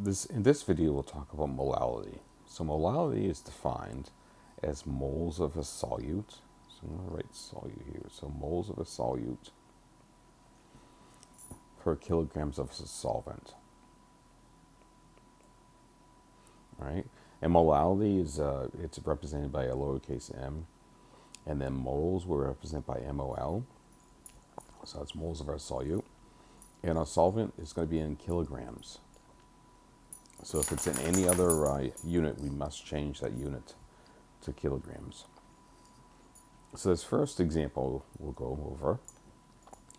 In this video, we'll talk about molality. So molality is defined as moles of a solute. So I'm going to write solute here. So moles of a solute per kilograms of a solvent. All right, and molality is it's represented by a lowercase m, and then moles were represented by mol. So that's moles of our solute, and our solvent is going to be in kilograms. So if it's in any other unit, we must change that unit to kilograms. So this first example we'll go over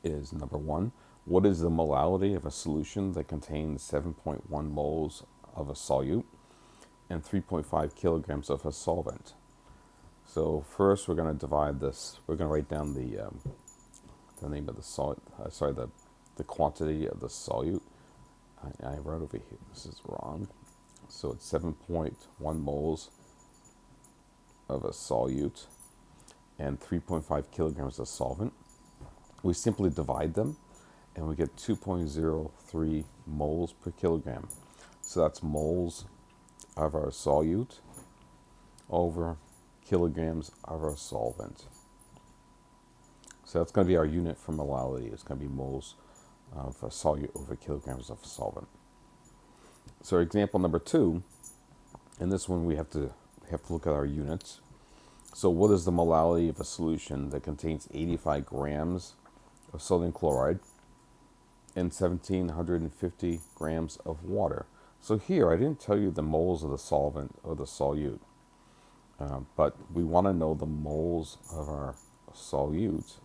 is number one. What is the molality of a solution that contains 7.1 moles of a solute and 3.5 kilograms of a solvent? So first we're going to divide this. We're going to write down the name of the solute. The quantity of the solute. I wrote over here. This is wrong. So it's 7.1 moles of a solute and 3.5 kilograms of solvent. We simply divide them and we get 2.03 moles per kilogram. So that's moles of our solute over kilograms of our solvent. So that's going to be our unit for molality. It's going to be moles of a solute over kilograms of solvent. So example number two, in this one we have to look at our units. So what is the molality of a solution that contains 85 grams of sodium chloride and 1750 grams of water? So here I didn't tell you the moles of the solvent or the solute, but we want to know the moles of our solute,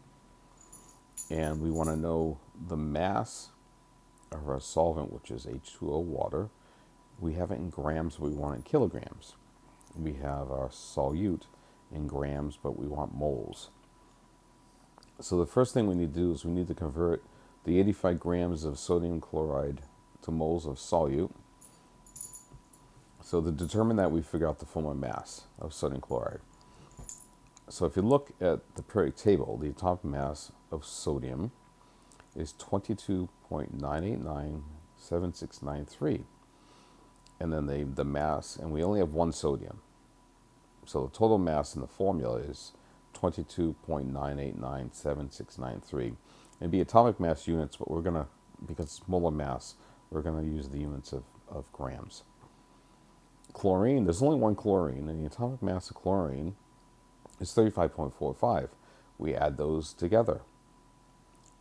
and we want to know the mass of our solvent, which is H2O water. We have it in grams, we want it in kilograms. We have our solute in grams, but we want moles. So the first thing we need to do is we need to convert the 85 grams of sodium chloride to moles of solute. So to determine that, we figure out the formal mass of sodium chloride. So if you look at the periodic table, the atomic mass of sodium is 22.9897693. And then the mass, and we only have one sodium. So the total mass in the formula is 22.9897693. It'd be atomic mass units, but we're going to, because it's molar mass, we're going to use the units of grams. Chlorine, there's only one chlorine, and the atomic mass of chlorine is 35.45. We add those together.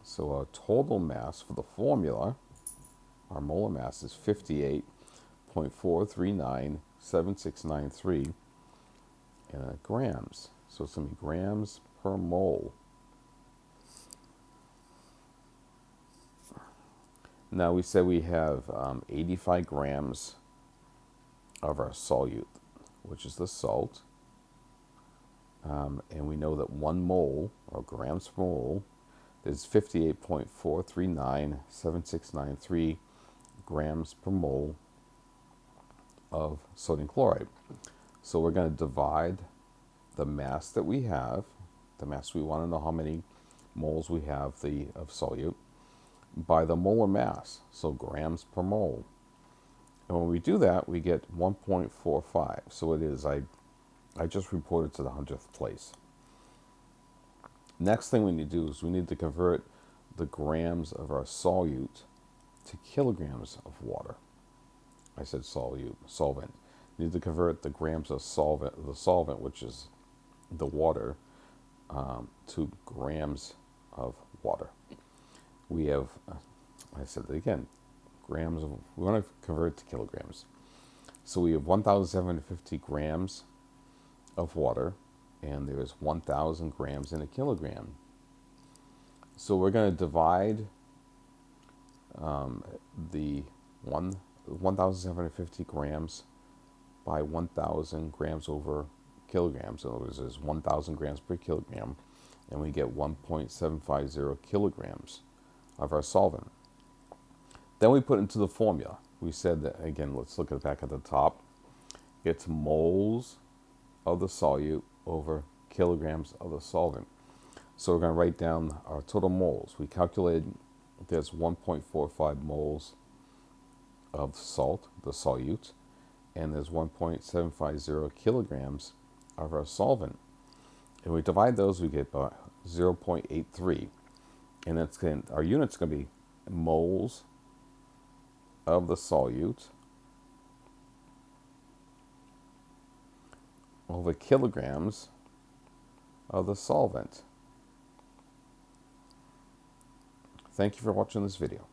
So our total mass for the formula, our molar mass, is 58.4397693 grams. So it's going to be grams per mole. Now we said we have 85 grams of our solute, which is the salt. And we know that 1 mole, or grams per mole, is 58.4397693 grams per mole of sodium chloride. So we're going to divide the mass that we have, the mass we want to know how many moles we have of solute, by the molar mass, so grams per mole. And when we do that, we get 1.45. So it is, I just reported to the 100th place. Next thing we need to do is we need to convert the grams of our solute to kilograms of water. I said solvent. We need to convert the grams of the solvent, which is the water, to grams of water. We have, I said it again, we want to convert it to kilograms. So we have 1,750 grams of water, and there is 1,000 grams in a kilogram. So we're going to divide the 1,750 grams by 1,000 grams over kilograms. In other words, there's 1,000 grams per kilogram, and we get 1.750 kilograms of our solvent. Then we put into the formula. We said that, again, let's look at back at the top. It's moles of the solute over kilograms of the solvent. So we're going to write down our total moles. We calculated there's 1.45 moles of salt, the solute, and there's 1.750 kilograms of our solvent. And we divide those, we get about 0.83. And our unit's going to be moles of the solute over kilograms of the solvent. Thank you for watching this video.